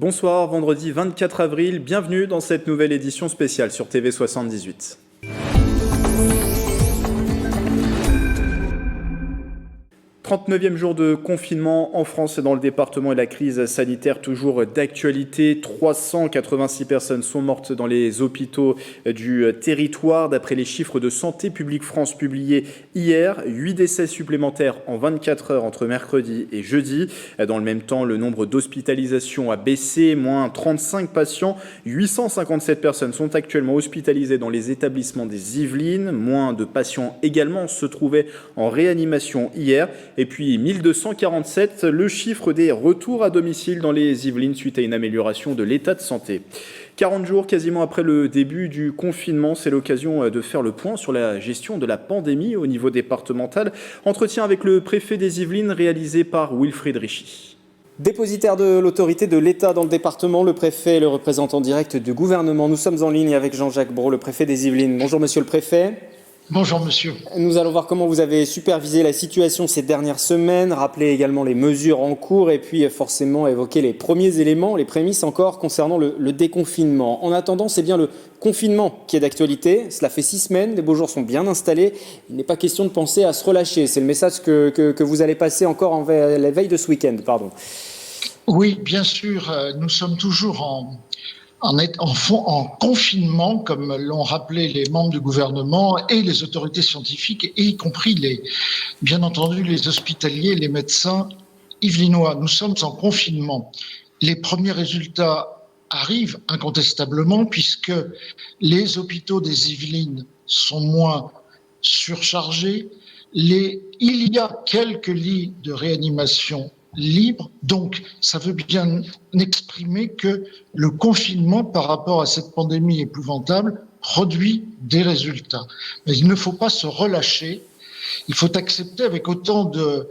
Bonsoir, vendredi 24 avril, bienvenue dans cette nouvelle édition spéciale sur TV78. 39e jour de confinement en France et dans le département et la crise sanitaire toujours d'actualité. 386 personnes sont mortes dans les hôpitaux du territoire. D'après les chiffres de Santé publique France publiés hier, 8 décès supplémentaires en 24 heures entre mercredi et jeudi. Dans le même temps, le nombre d'hospitalisations a baissé, moins 35 patients. 857 personnes sont actuellement hospitalisées dans les établissements des Yvelines. Moins de patients également se trouvaient en réanimation hier. Et puis 1247, le chiffre des retours à domicile dans les Yvelines suite à une amélioration de l'état de santé. 40 jours quasiment après le début du confinement, c'est l'occasion de faire le point sur la gestion de la pandémie au niveau départemental. Entretien avec le préfet des Yvelines réalisé par Wilfried Richy. Dépositaire de l'autorité de l'État dans le département, le préfet et le représentant direct du gouvernement. Nous sommes en ligne avec Jean-Jacques Brault, le préfet des Yvelines. Bonjour monsieur le préfet. Bonjour monsieur. Nous allons voir comment vous avez supervisé la situation ces dernières semaines, rappeler également les mesures en cours et puis forcément évoquer les premiers éléments, les prémices encore concernant le déconfinement. En attendant, c'est bien le confinement qui est d'actualité. Cela fait 6 semaines, les beaux jours sont bien installés. Il n'est pas question de penser à se relâcher. C'est le message que vous allez passer encore en la veille de ce week-end. Pardon. Oui, bien sûr, nous sommes toujours en confinement, comme l'ont rappelé les membres du gouvernement et les autorités scientifiques, et y compris bien entendu les hospitaliers, les médecins yvelinois. Nous sommes en confinement. Les premiers résultats arrivent incontestablement puisque les hôpitaux des Yvelines sont moins surchargés. Il y a quelques lits de réanimation libre. Donc, ça veut bien exprimer que le confinement, par rapport à cette pandémie épouvantable, produit des résultats. Mais il ne faut pas se relâcher. Il faut accepter avec autant de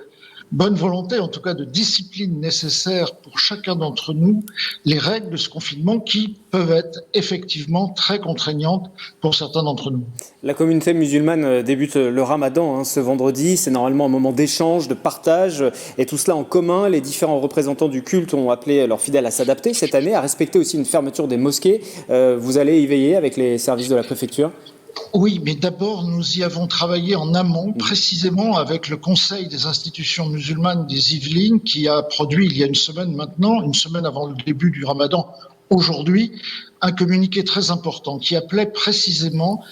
bonne volonté, en tout cas de discipline nécessaire pour chacun d'entre nous, les règles de ce confinement qui peuvent être effectivement très contraignantes pour certains d'entre nous. La communauté musulmane débute le ramadan ce vendredi. C'est normalement un moment d'échange, de partage et tout cela en commun. Les différents représentants du culte ont appelé leurs fidèles à s'adapter cette année, à respecter aussi une fermeture des mosquées. Vous allez y veiller avec les services de la préfecture ? Oui, mais d'abord, nous y avons travaillé en amont, précisément avec le Conseil des institutions musulmanes des Yvelines, qui a produit il y a une semaine maintenant, une semaine avant le début du Ramadan, aujourd'hui, un communiqué très important qui appelait précisément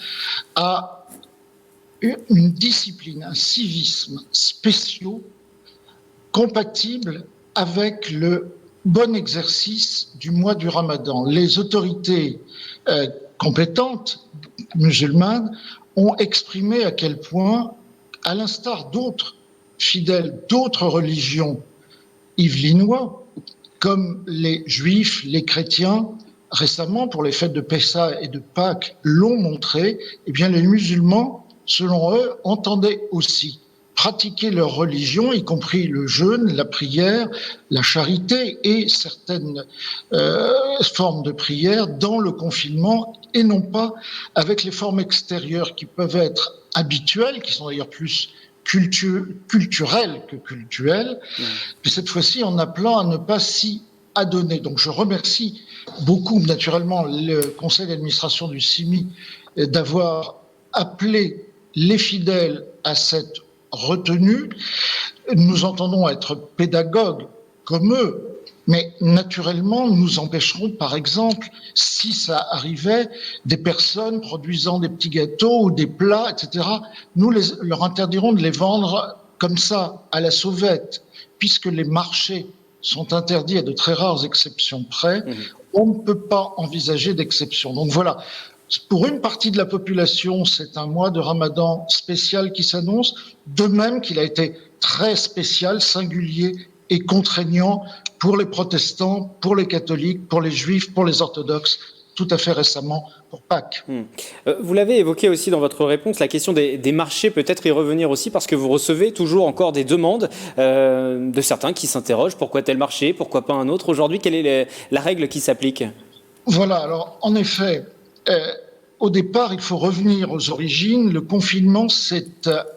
à une discipline, un civisme spéciaux compatible avec le bon exercice du mois du Ramadan. Les autorités compétentes musulmanes ont exprimé à quel point, à l'instar d'autres fidèles d'autres religions yvelinois, comme les juifs, les chrétiens, récemment pour les fêtes de Pessah et de Pâques l'ont montré, eh bien les musulmans, selon eux, entendaient aussi pratiquer leur religion, y compris le jeûne, la prière, la charité et certaines formes de prière dans le confinement et non pas avec les formes extérieures qui peuvent être habituelles, qui sont d'ailleurs plus culturelles que cultuelles, mais cette fois-ci en appelant à ne pas s'y adonner. Donc je remercie beaucoup naturellement le conseil d'administration du CIMI d'avoir appelé les fidèles à cette retenue. Nous entendons être pédagogues comme eux, mais naturellement, nous empêcherons, par exemple, si ça arrivait, des personnes produisant des petits gâteaux ou des plats, etc. Nous leur interdirons de les vendre comme ça, à la sauvette, puisque les marchés sont interdits à de très rares exceptions près. On ne peut pas envisager d'exception. Donc voilà. Pour une partie de la population, c'est un mois de Ramadan spécial qui s'annonce, de même qu'il a été très spécial, singulier et contraignant pour les protestants, pour les catholiques, pour les juifs, pour les orthodoxes, tout à fait récemment pour Pâques. Vous l'avez évoqué aussi dans votre réponse, la question des marchés, peut-être y revenir aussi, parce que vous recevez toujours encore des demandes de certains qui s'interrogent, pourquoi tel marché, pourquoi pas un autre. Aujourd'hui, quelle est la règle qui s'applique ? Voilà, alors en effet, au départ, il faut revenir aux origines. Le confinement s'est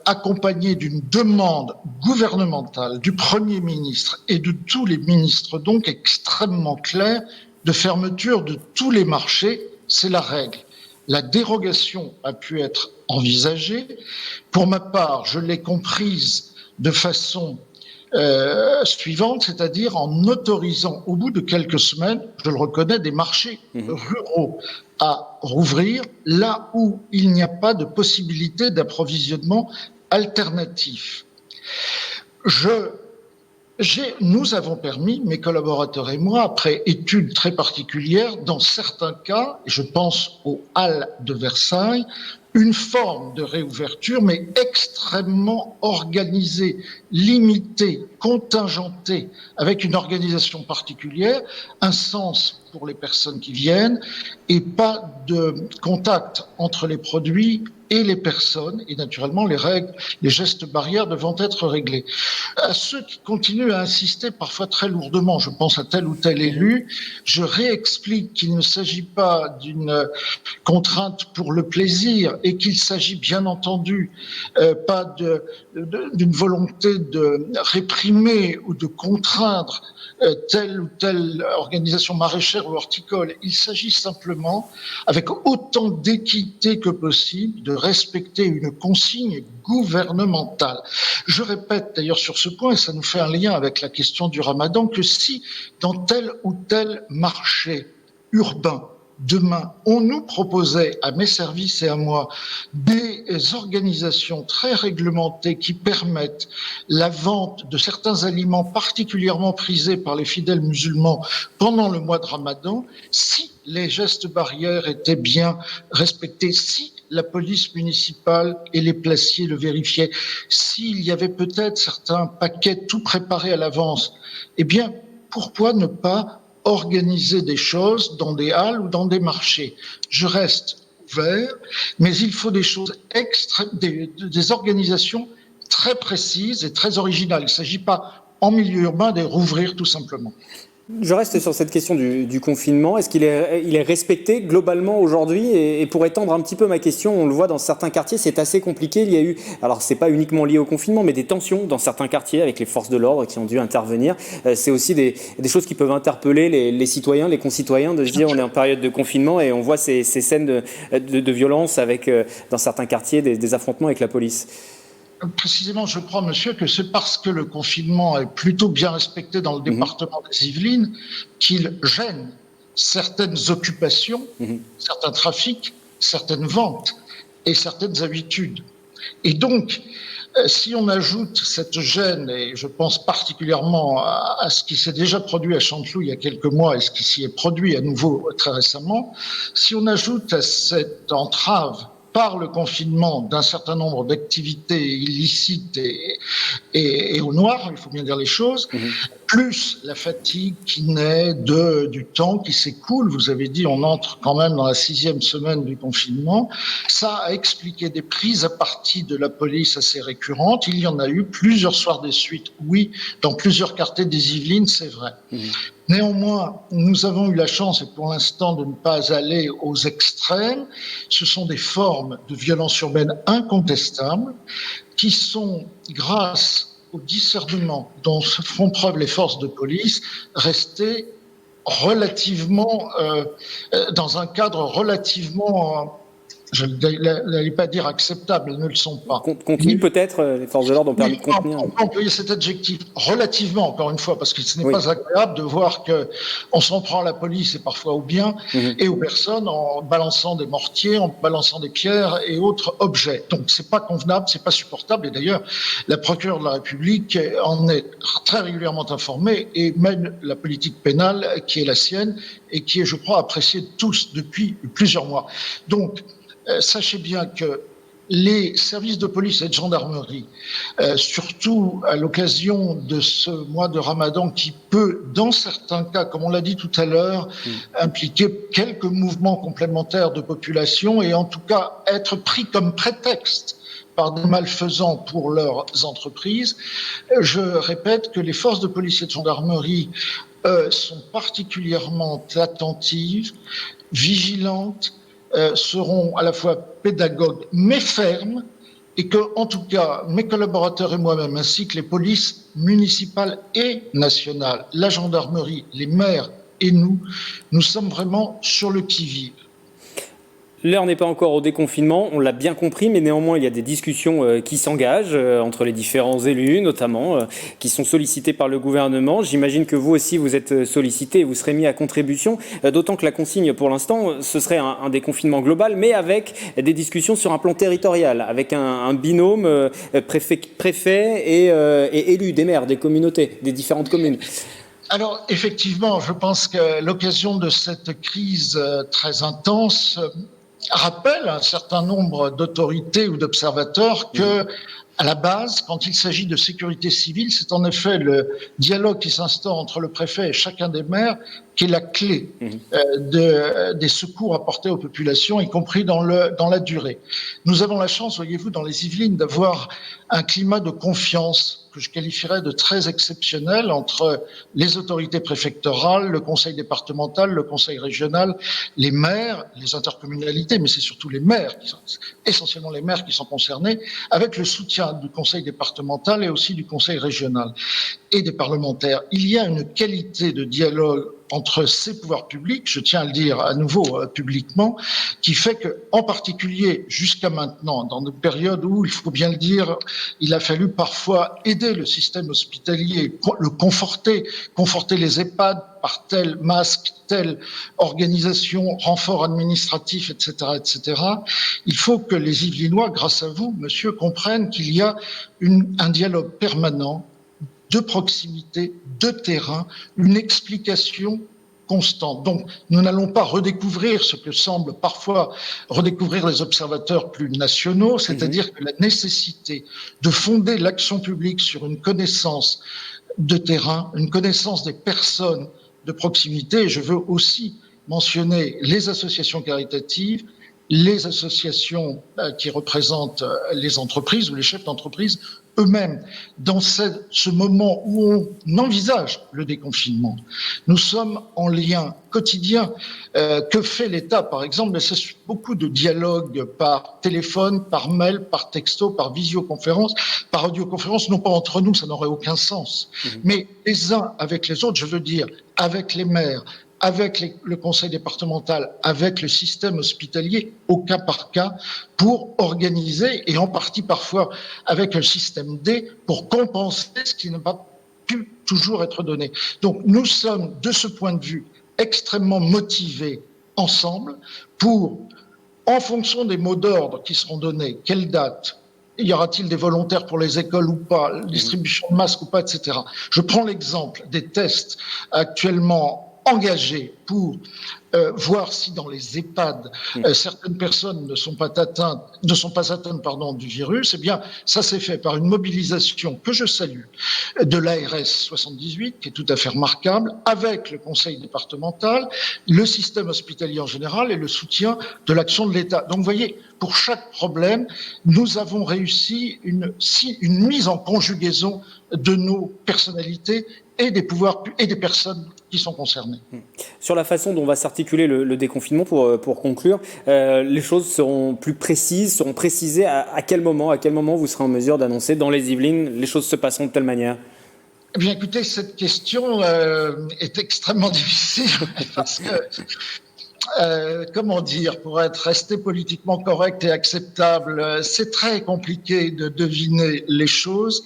accompagné d'une demande gouvernementale du Premier ministre et de tous les ministres, donc extrêmement claire, de fermeture de tous les marchés. C'est la règle. La dérogation a pu être envisagée. Pour ma part, je l'ai comprise de façon suivante, c'est-à-dire en autorisant au bout de quelques semaines, je le reconnais, des marchés ruraux à rouvrir là où il n'y a pas de possibilité d'approvisionnement alternatif. Nous avons permis, mes collaborateurs et moi, après études très particulières, dans certains cas, je pense aux Halles de Versailles, une forme de réouverture, mais extrêmement organisée, limitée, contingentée, avec une organisation particulière, un sens pour les personnes qui viennent, et pas de contact entre les produits et les personnes, et naturellement les règles, les gestes barrières devant être réglés. À ceux qui continuent à insister parfois très lourdement, je pense à tel ou tel élu, je réexplique qu'il ne s'agit pas d'une contrainte pour le plaisir et qu'il s'agit bien entendu pas d'une volonté de réprimer ou de contraindre telle ou telle organisation maraîchère ou horticole. Il s'agit simplement, avec autant d'équité que possible, de respecter une consigne gouvernementale. Je répète d'ailleurs sur ce point, et ça nous fait un lien avec la question du Ramadan, que si dans tel ou tel marché urbain, demain, on nous proposait, à mes services et à moi, des organisations très réglementées qui permettent la vente de certains aliments particulièrement prisés par les fidèles musulmans pendant le mois de Ramadan, si les gestes barrières étaient bien respectés, si la police municipale et les placiers le vérifiaient, s'il y avait peut-être certains paquets tout préparés à l'avance, eh bien, pourquoi ne pas organiser des choses dans des halles ou dans des marchés? Je reste ouvert, mais il faut des choses des organisations très précises et très originales. Il ne s'agit pas, en milieu urbain, de rouvrir tout simplement. Je reste sur cette question du confinement. Est-ce qu'il est respecté globalement aujourd'hui? Et pour étendre un petit peu ma question, on le voit dans certains quartiers, c'est assez compliqué. Il y a eu, alors c'est pas uniquement lié au confinement, mais des tensions dans certains quartiers avec les forces de l'ordre qui ont dû intervenir. C'est aussi des choses qui peuvent interpeller les citoyens, les concitoyens, de se dire on est en période de confinement et on voit ces scènes de violence avec, dans certains quartiers, des affrontements avec la police. Précisément, je crois, monsieur, que c'est parce que le confinement est plutôt bien respecté dans le département des Yvelines qu'il gêne certaines occupations, certains trafics, certaines ventes et certaines habitudes. Et donc, si on ajoute cette gêne, et je pense particulièrement à ce qui s'est déjà produit à Chanteloup il y a quelques mois et ce qui s'y est produit à nouveau très récemment, si on ajoute à cette entrave par le confinement d'un certain nombre d'activités illicites et au noir, il faut bien dire les choses, plus la fatigue qui naît du temps qui s'écoule. Vous avez dit, on entre quand même dans la 6e semaine du confinement. Ça a expliqué des prises à partie de la police assez récurrentes. Il y en a eu plusieurs soirs de suite, oui, dans plusieurs quartiers des Yvelines, c'est vrai. Néanmoins, nous avons eu la chance, et pour l'instant, de ne pas aller aux extrêmes. Ce sont des formes de violence urbaine incontestables qui sont, grâce au discernement dont se font preuve les forces de police, restées relativement, dans un cadre relativement... je n'allais pas dire acceptable, elles ne le sont pas. Contenu peut-être, les forces de l'ordre ont permis de contenir. On peut employer cet adjectif relativement, encore une fois, parce que ce n'est pas agréable de voir qu'on s'en prend à la police et parfois aux biens et aux personnes en balançant des mortiers, en balançant des pierres et autres objets. Donc c'est pas convenable, c'est pas supportable. Et d'ailleurs, la procureure de la République en est très régulièrement informée et mène la politique pénale qui est la sienne et qui est, je crois, appréciée de tous depuis plusieurs mois. Donc, sachez bien que les services de police et de gendarmerie, surtout à l'occasion de ce mois de Ramadan qui peut, dans certains cas, comme on l'a dit tout à l'heure, impliquer quelques mouvements complémentaires de population et en tout cas être pris comme prétexte par des malfaisants pour leurs entreprises. Je répète que les forces de police et de gendarmerie sont particulièrement attentives, vigilantes, seront à la fois pédagogues mais fermes, et que, en tout cas, mes collaborateurs et moi-même, ainsi que les polices municipales et nationales, la gendarmerie, les maires et nous sommes vraiment sur le qui-vive. L'heure n'est pas encore au déconfinement, on l'a bien compris, mais néanmoins il y a des discussions qui s'engagent entre les différents élus, notamment, qui sont sollicités par le gouvernement. J'imagine que vous aussi vous êtes sollicités et vous serez mis à contribution, d'autant que la consigne pour l'instant, ce serait un déconfinement global, mais avec des discussions sur un plan territorial, avec un binôme préfet et élus, des maires, des communautés, des différentes communes. Alors, effectivement, je pense que l'occasion de cette crise très intense rappelle à un certain nombre d'autorités ou d'observateurs que, à la base, quand il s'agit de sécurité civile, c'est en effet le dialogue qui s'instaure entre le préfet et chacun des maires qui est la clé des secours apportés aux populations, y compris dans la durée. Nous avons la chance, voyez-vous, dans les Yvelines, d'avoir un climat de confiance que je qualifierais de très exceptionnel entre les autorités préfectorales, le conseil départemental, le conseil régional, les maires, les intercommunalités, mais c'est surtout les maires, essentiellement les maires qui sont concernés, avec le soutien du conseil départemental et aussi du conseil régional et des parlementaires. Il y a une qualité de dialogue entre ces pouvoirs publics, je tiens à le dire à nouveau publiquement, qui fait que, en particulier jusqu'à maintenant, dans une période où, il faut bien le dire, il a fallu parfois aider le système hospitalier, le conforter les EHPAD par tel masque, telle organisation, renfort administratif, etc., etc. Il faut que les Yvelinois, grâce à vous, monsieur, comprennent qu'il y a un dialogue permanent de proximité, de terrain, une explication constante. Donc, nous n'allons pas redécouvrir ce que semblent parfois redécouvrir les observateurs plus nationaux, c'est-à-dire que la nécessité de fonder l'action publique sur une connaissance de terrain, une connaissance des personnes de proximité. Et je veux aussi mentionner les associations caritatives, les associations qui représentent les entreprises ou les chefs d'entreprise eux-mêmes, dans ce moment où on envisage le déconfinement. Nous sommes en lien quotidien. Que fait l'État, par exemple? C'est beaucoup de dialogues par téléphone, par mail, par texto, par visioconférence, par audioconférence, non pas entre nous, ça n'aurait aucun sens, mais les uns avec les autres, je veux dire, avec les maires, avec le conseil départemental, avec le système hospitalier, au cas par cas, pour organiser, et en partie parfois avec un système D, pour compenser ce qui n'a pas pu toujours être donné. Donc nous sommes, de ce point de vue, extrêmement motivés ensemble pour, en fonction des mots d'ordre qui seront donnés, quelle date, y aura-t-il des volontaires pour les écoles ou pas, distribution de masques ou pas, etc. Je prends l'exemple des tests actuellement engagés pour voir si dans les EHPAD certaines personnes ne sont pas atteintes du virus. Eh bien, ça s'est fait par une mobilisation que je salue de l'ARS 78, qui est tout à fait remarquable, avec le conseil départemental, le système hospitalier en général et le soutien de l'action de l'État. Donc, vous voyez, pour chaque problème, nous avons réussi une mise en conjugaison de nos personnalités et des pouvoirs et des personnes qui sont concernées. Sur la façon dont va s'articuler le déconfinement, pour conclure, les choses seront plus précises, seront précisées à quel moment vous serez en mesure d'annoncer dans les Yvelines les choses se passeront de telle manière? Eh bien, écoutez, cette question est extrêmement difficile parce que comment dire, pour rester politiquement correct et acceptable, c'est très compliqué de deviner les choses.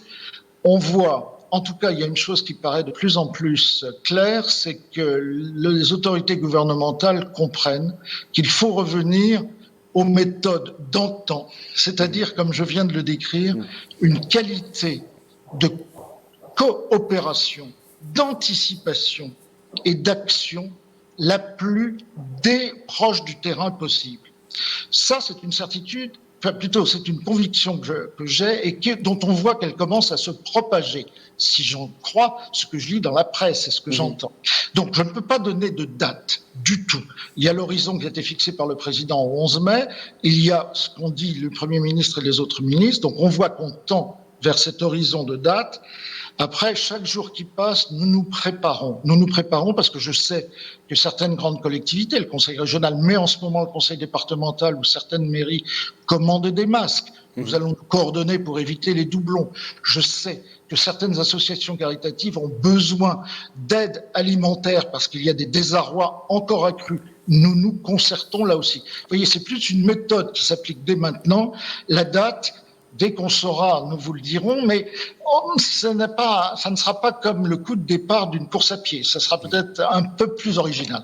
On voit, en tout cas, il y a une chose qui paraît de plus en plus claire, c'est que les autorités gouvernementales comprennent qu'il faut revenir aux méthodes d'antan, c'est-à-dire, comme je viens de le décrire, une qualité de coopération, d'anticipation et d'action la plus proche du terrain possible. Ça, c'est une certitude, enfin plutôt c'est une conviction que j'ai et dont on voit qu'elle commence à se propager, si j'en crois ce que je lis dans la presse et ce que j'entends. Donc je ne peux pas donner de date du tout. Il y a l'horizon qui a été fixé par le président au 11 mai, il y a ce qu'ont dit le Premier ministre et les autres ministres, donc on voit qu'on tend vers cet horizon de date. Après, chaque jour qui passe, nous nous préparons. Nous nous préparons parce que je sais que certaines grandes collectivités, le conseil régional, mais en ce moment le conseil départemental ou certaines mairies commandent des masques. Nous allons nous coordonner pour éviter les doublons. Je sais que certaines associations caritatives ont besoin d'aide alimentaire parce qu'il y a des désarrois encore accrus. Nous nous concertons là aussi. Vous voyez, c'est plus une méthode qui s'applique dès maintenant. La date, dès qu'on saura, nous vous le dirons, mais ça ne sera pas comme le coup de départ d'une course à pied. Ça sera peut-être un peu plus original.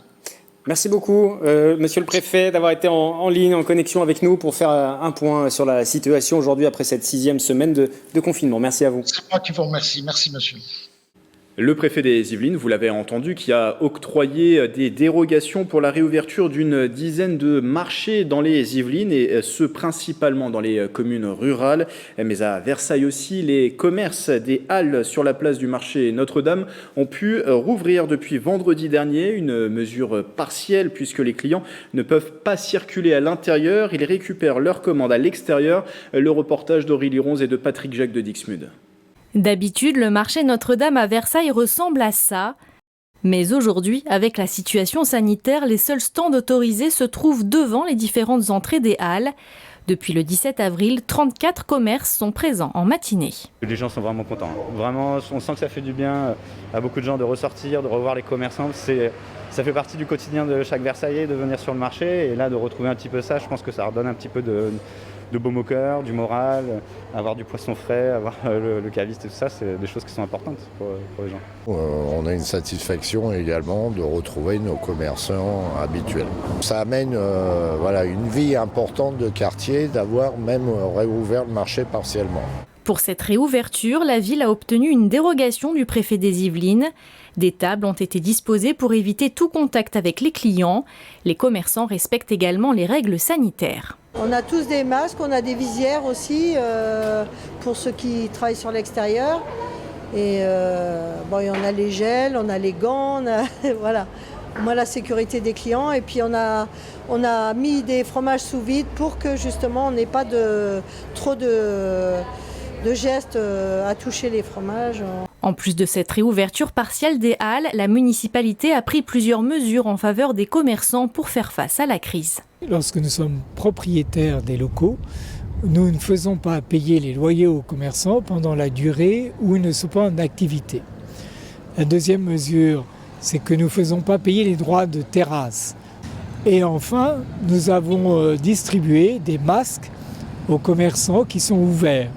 Merci beaucoup, Monsieur le Préfet, d'avoir été en ligne, en connexion avec nous pour faire un point sur la situation aujourd'hui après cette 6e semaine de confinement. Merci à vous. C'est moi qui vous remercie. Merci, monsieur. Le préfet des Yvelines, vous l'avez entendu, qui a octroyé des dérogations pour la réouverture d'une dizaine de marchés dans les Yvelines, et ce principalement dans les communes rurales. Mais à Versailles aussi, les commerces des halles sur la place du marché Notre-Dame ont pu rouvrir depuis vendredi dernier, une mesure partielle puisque les clients ne peuvent pas circuler à l'intérieur. Ils récupèrent leurs commandes à l'extérieur. Le reportage d'Aurélie Ronze et de Patrick Jacques de Dixmude. D'habitude, le marché Notre-Dame à Versailles ressemble à ça. Mais aujourd'hui, avec la situation sanitaire, les seuls stands autorisés se trouvent devant les différentes entrées des halles. Depuis le 17 avril, 34 commerces sont présents en matinée. Les gens sont vraiment contents. Vraiment, on sent que ça fait du bien à beaucoup de gens de ressortir, de revoir les commerçants. Ça fait partie du quotidien de chaque Versaillais de venir sur le marché. Et là, de retrouver un petit peu ça, je pense que ça redonne un petit peu de baume au cœur, du moral, avoir du poisson frais, avoir le caviste et tout ça, c'est des choses qui sont importantes pour les gens. On a une satisfaction également de retrouver nos commerçants habituels. Ça amène une vie importante de quartier d'avoir même réouvert le marché partiellement. Pour cette réouverture, la ville a obtenu une dérogation du préfet des Yvelines. Des tables ont été disposées pour éviter tout contact avec les clients. Les commerçants respectent également les règles sanitaires. On a tous des masques, on a des visières aussi pour ceux qui travaillent sur l'extérieur. Et on a les gels, on a les gants, voilà. Moi, la sécurité des clients. Et puis on a mis des fromages sous vide pour que justement on n'ait pas trop de gestes à toucher les fromages. En plus de cette réouverture partielle des halles, la municipalité a pris plusieurs mesures en faveur des commerçants pour faire face à la crise. Lorsque nous sommes propriétaires des locaux, nous ne faisons pas payer les loyers aux commerçants pendant la durée où ils ne sont pas en activité. La deuxième mesure, c'est que nous ne faisons pas payer les droits de terrasse. Et enfin, nous avons distribué des masques aux commerçants qui sont ouverts.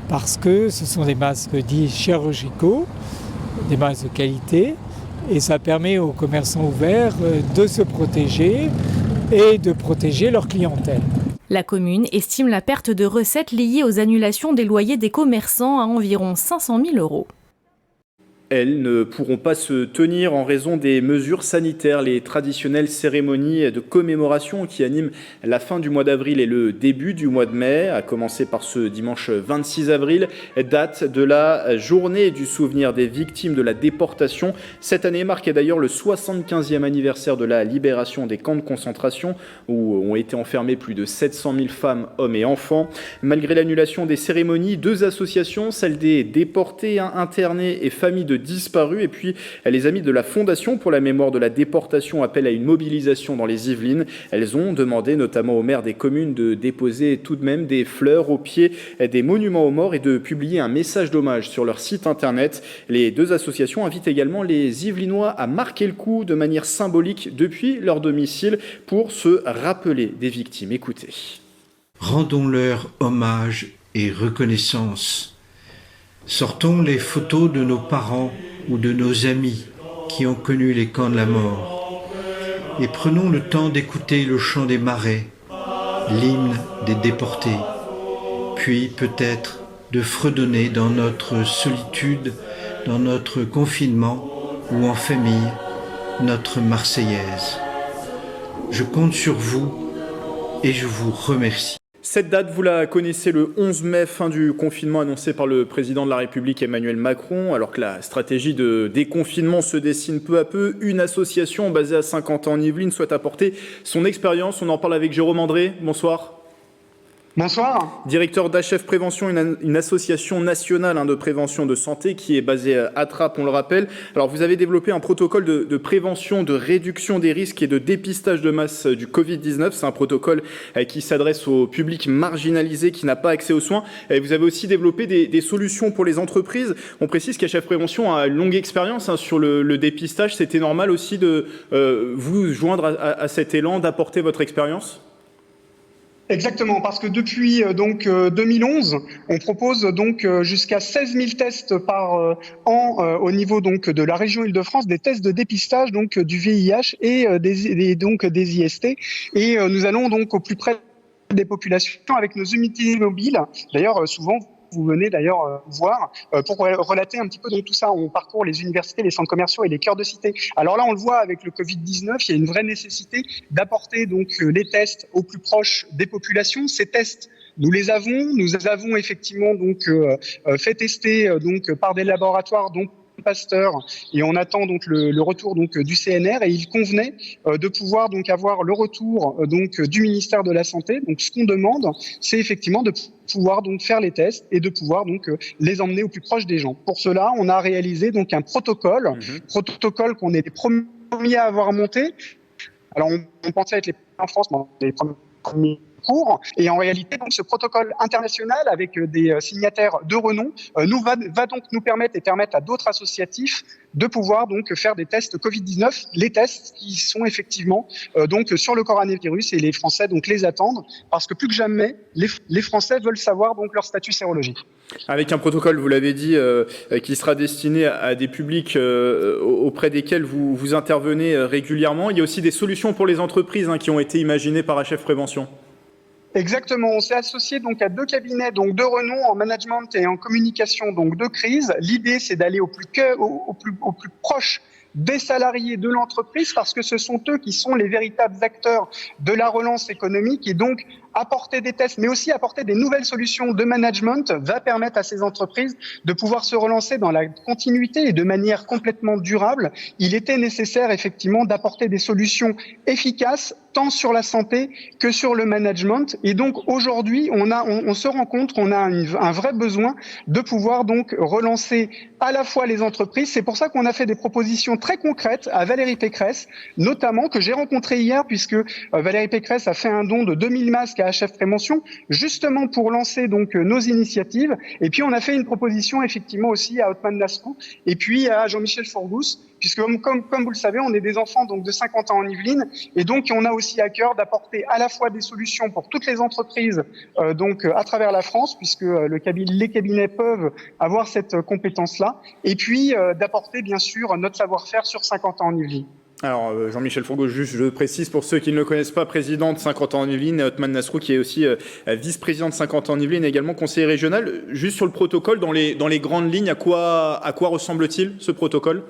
Parce que ce sont des masques dits chirurgicaux, des masques de qualité, et ça permet aux commerçants ouverts de se protéger et de protéger leur clientèle. La commune estime la perte de recettes liée aux annulations des loyers des commerçants à environ 500 000 €. Elles ne pourront pas se tenir en raison des mesures sanitaires. Les traditionnelles cérémonies de commémoration qui animent la fin du mois d'avril et le début du mois de mai, à commencer par ce dimanche 26 avril, datent de la journée du souvenir des victimes de la déportation. Cette année marquait d'ailleurs le 75e anniversaire de la libération des camps de concentration où ont été enfermés plus de 700 000 femmes, hommes et enfants. Malgré l'annulation des cérémonies, deux associations, celle des déportés, internés et familles de disparus, et puis les amis de la Fondation pour la mémoire de la déportation appellent à une mobilisation dans les Yvelines. Elles ont demandé notamment aux maires des communes de déposer tout de même des fleurs au pied des monuments aux morts et de publier un message d'hommage sur leur site internet. Les deux associations invitent également les Yvelinois à marquer le coup de manière symbolique depuis leur domicile pour se rappeler des victimes. Écoutez. Rendons-leur hommage et reconnaissance. Sortons les photos de nos parents ou de nos amis qui ont connu les camps de la mort et prenons le temps d'écouter le chant des marais, l'hymne des déportés, puis peut-être de fredonner dans notre solitude, dans notre confinement ou en famille, notre Marseillaise. Je compte sur vous et je vous remercie. Cette date, vous la connaissez, le 11 mai, fin du confinement annoncé par le président de la République Emmanuel Macron. Alors que la stratégie de déconfinement se dessine peu à peu, une association basée à Saint-Quentin-en-Yvelines souhaite apporter son expérience. On en parle avec Jérôme André. Bonsoir. Bonsoir. Directeur d'HF Prévention, une association nationale de prévention de santé qui est basée à Trappes, on le rappelle. Alors vous avez développé un protocole de prévention, de réduction des risques et de dépistage de masse du Covid-19. C'est un protocole qui s'adresse au public marginalisé qui n'a pas accès aux soins. Et vous avez aussi développé des solutions pour les entreprises. On précise qu'HF Prévention a une longue expérience sur le dépistage. C'était normal aussi de vous joindre à cet élan, d'apporter votre expérience ? Exactement, parce que depuis 2011, on propose jusqu'à 16 000 tests par an au niveau de la région Île-de-France, des tests de dépistage du VIH et des IST. Et nous allons au plus près des populations avec nos unités mobiles. D'ailleurs, souvent, vous venez d'ailleurs voir pour relater un petit peu tout ça. On parcourt les universités, les centres commerciaux et les cœurs de cité. Alors là, on le voit avec le Covid-19, il y a une vraie nécessité d'apporter les tests au plus proche des populations. Ces tests, nous les avons. Nous avons effectivement fait tester par des laboratoires Pasteur, et on attend le retour du CNR, et il convenait de pouvoir avoir le retour du ministère de la Santé. Donc ce qu'on demande, c'est effectivement de pouvoir faire les tests et de pouvoir les emmener au plus proche des gens. Pour cela, on a réalisé un protocole qu'on est les premiers à avoir monté. Alors on pensait être les premiers en France, mais les premiers cours. Et en réalité, ce protocole international avec des signataires de renom va nous permettre et permettre à d'autres associatifs de pouvoir faire des tests Covid-19, les tests qui sont effectivement sur le coronavirus, et les Français les attendent parce que plus que jamais, les Français veulent savoir leur statut sérologique. Avec un protocole, vous l'avez dit, qui sera destiné à des publics auprès desquels vous intervenez régulièrement. Il y a aussi des solutions pour les entreprises qui ont été imaginées par HF Prévention. Exactement, on s'est associé à 2 cabinets de renom en management et en communication de crise. L'idée, c'est d'aller au plus proche des salariés de l'entreprise, parce que ce sont eux qui sont les véritables acteurs de la relance économique, et donc apporter des tests, mais aussi apporter des nouvelles solutions de management va permettre à ces entreprises de pouvoir se relancer dans la continuité et de manière complètement durable. Il était nécessaire effectivement d'apporter des solutions efficaces tant sur la santé que sur le management. Et donc aujourd'hui, on se rend compte qu'on a un vrai besoin de pouvoir relancer à la fois les entreprises. C'est pour ça qu'on a fait des propositions très concrètes à Valérie Pécresse, notamment, que j'ai rencontrée hier, puisque Valérie Pécresse a fait un don de 2000 masques à HF Prévention, justement pour lancer nos initiatives. Et puis on a fait une proposition effectivement aussi à Othman Nasrou et puis à Jean-Michel Fourgous, puisque comme vous le savez, on est des enfants de 50 ans en Yvelines, et donc on a aussi à cœur d'apporter à la fois des solutions pour toutes les entreprises à travers la France, puisque les cabinets peuvent avoir cette compétence-là, et puis d'apporter bien sûr notre savoir-faire sur 50 ans en Yvelines. Alors, Jean-Michel Fourgaux, juste je précise pour ceux qui ne le connaissent pas, président de 50 ans en Yvelines, et Othman Nasrou qui est aussi vice-président de 50 ans en Yvelines, et également conseiller régional. Juste sur le protocole, dans les grandes lignes, à quoi ressemble-t-il ce protocole ?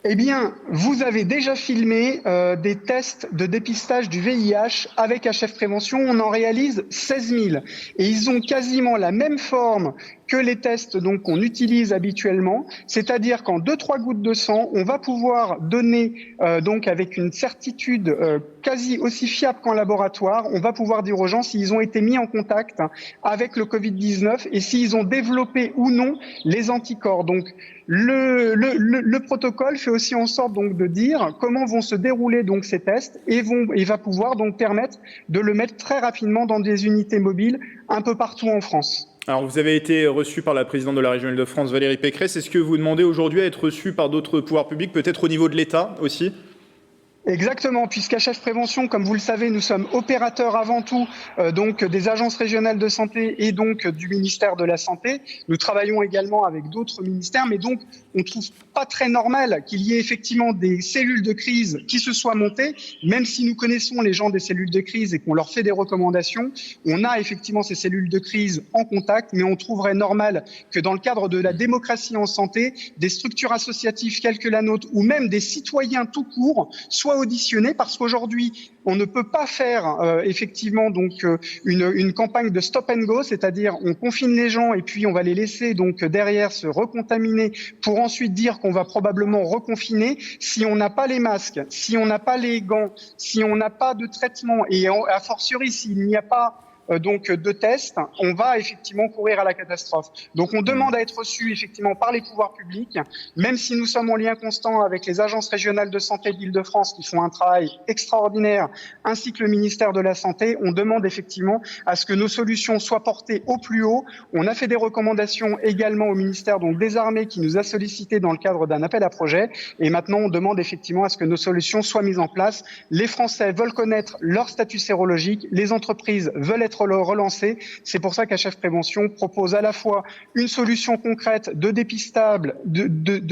Eh bien, vous avez déjà filmé des tests de dépistage du VIH avec HF Prévention. On en réalise 16 000. Et ils ont quasiment la même forme que les tests qu'on utilise habituellement. C'est-à-dire qu'en 2-3 gouttes de sang, on va pouvoir donner, avec une certitude quasi aussi fiable qu'en laboratoire, on va pouvoir dire aux gens s'ils ont été mis en contact avec le Covid-19 et s'ils ont développé ou non les anticorps. Donc, le protocole fait aussi en sorte de dire comment vont se dérouler ces tests et va pouvoir permettre de le mettre très rapidement dans des unités mobiles un peu partout en France. Alors vous avez été reçu par la présidente de la région Île-de-France, Valérie Pécresse. Est-ce que vous demandez aujourd'hui à être reçu par d'autres pouvoirs publics, peut-être au niveau de l'État aussi ? Exactement, puisqu'HF Prévention, comme vous le savez, nous sommes opérateurs avant tout des agences régionales de santé et du ministère de la Santé. Nous travaillons également avec d'autres ministères, mais on ne trouve pas très normal qu'il y ait effectivement des cellules de crise qui se soient montées, même si nous connaissons les gens des cellules de crise et qu'on leur fait des recommandations. On a effectivement ces cellules de crise en contact, mais on trouverait normal que dans le cadre de la démocratie en santé, des structures associatives telles que la nôtre ou même des citoyens tout court soient auditionnés, parce qu'aujourd'hui, on ne peut pas faire effectivement une campagne de stop and go, c'est-à-dire on confine les gens et puis on va les laisser derrière se recontaminer pour ensuite dire qu'on va probablement reconfiner si on n'a pas les masques, si on n'a pas les gants, si on n'a pas de traitement et a fortiori s'il n'y a pas donc de tests, on va effectivement courir à la catastrophe. Donc on demande à être reçu effectivement par les pouvoirs publics, même si nous sommes en lien constant avec les agences régionales de santé d'Île-de-France qui font un travail extraordinaire, ainsi que le ministère de la Santé. On demande effectivement à ce que nos solutions soient portées au plus haut. On a fait des recommandations également au ministère donc des Armées qui nous a sollicité dans le cadre d'un appel à projet. Et maintenant, on demande effectivement à ce que nos solutions soient mises en place. Les Français veulent connaître leur statut sérologique. Les entreprises veulent être relancées. C'est pour ça qu'HF Prévention propose à la fois une solution concrète de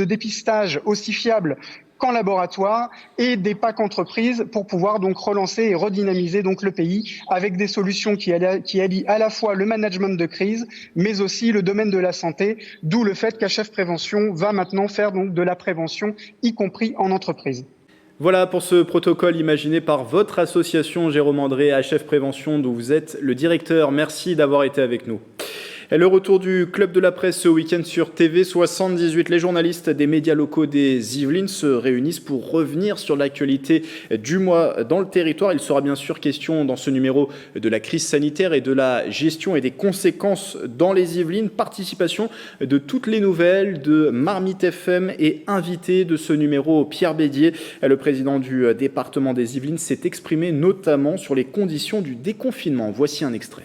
dépistage aussi fiable qu'en laboratoire et des packs entreprises pour pouvoir donc relancer et redynamiser donc le pays avec des solutions qui allient à la fois le management de crise mais aussi le domaine de la santé, d'où le fait qu'HF Prévention va maintenant faire donc de la prévention, y compris en entreprise. Voilà pour ce protocole imaginé par votre association Jérôme André, HF Prévention, dont vous êtes le directeur. Merci d'avoir été avec nous. Et le retour du Club de la Presse ce week-end sur TV78. Les journalistes des médias locaux des Yvelines se réunissent pour revenir sur l'actualité du mois dans le territoire. Il sera bien sûr question dans ce numéro de la crise sanitaire et de la gestion et des conséquences dans les Yvelines. Participation de toutes les nouvelles de Marmite FM et invité de ce numéro Pierre Bédier. Le président du département des Yvelines s'est exprimé notamment sur les conditions du déconfinement. Voici un extrait.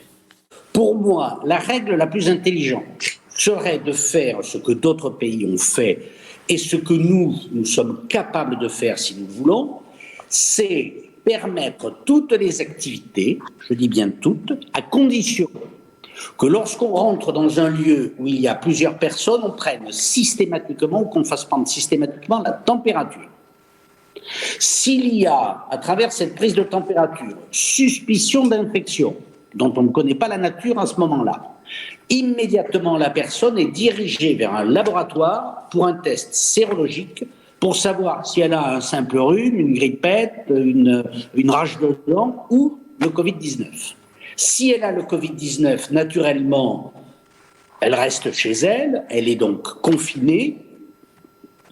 Pour moi, la règle la plus intelligente serait de faire ce que d'autres pays ont fait et ce que nous sommes capables de faire si nous le voulons, c'est permettre toutes les activités, je dis bien toutes, à condition que lorsqu'on rentre dans un lieu où il y a plusieurs personnes, on prenne systématiquement ou qu'on fasse prendre systématiquement la température. S'il y a, à travers cette prise de température, suspicion d'infection, dont on ne connaît pas la nature à ce moment-là, immédiatement la personne est dirigée vers un laboratoire pour un test sérologique pour savoir si elle a un simple rhume, une grippette, une rage de dents ou le Covid-19. Si elle a le Covid-19, naturellement, elle reste chez elle, elle est donc confinée.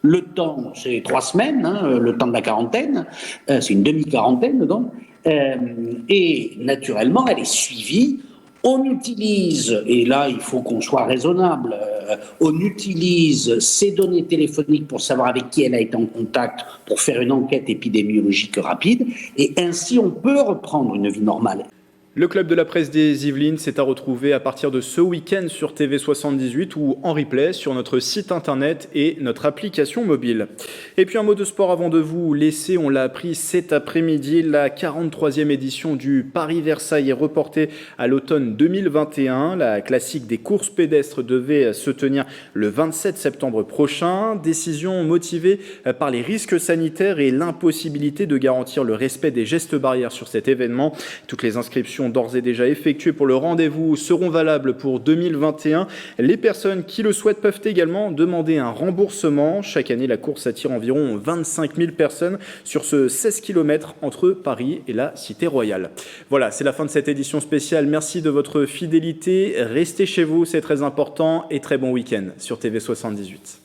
Le temps, c'est 3 semaines, le temps de la quarantaine, c'est une demi-quarantaine donc. Et naturellement, elle est suivie. On utilise, et là il faut qu'on soit raisonnable, on utilise ces données téléphoniques pour savoir avec qui elle a été en contact pour faire une enquête épidémiologique rapide, et ainsi on peut reprendre une vie normale. Le Club de la Presse des Yvelines s'est à retrouver à partir de ce week-end sur TV78 ou en replay sur notre site internet et notre application mobile. Et puis un mot de sport avant de vous laisser, on l'a appris cet après-midi, la 43e édition du Paris-Versailles est reportée à l'automne 2021. La classique des courses pédestres devait se tenir le 27 septembre prochain. Décision motivée par les risques sanitaires et l'impossibilité de garantir le respect des gestes barrières sur cet événement. Toutes les inscriptions d'ores et déjà effectuées pour le rendez-vous seront valables pour 2021. Les personnes qui le souhaitent peuvent également demander un remboursement. Chaque année, la course attire environ 25 000 personnes sur ce 16 km entre Paris et la Cité Royale. Voilà, c'est la fin de cette édition spéciale. Merci de votre fidélité. Restez chez vous, c'est très important, et très bon week-end sur TV78.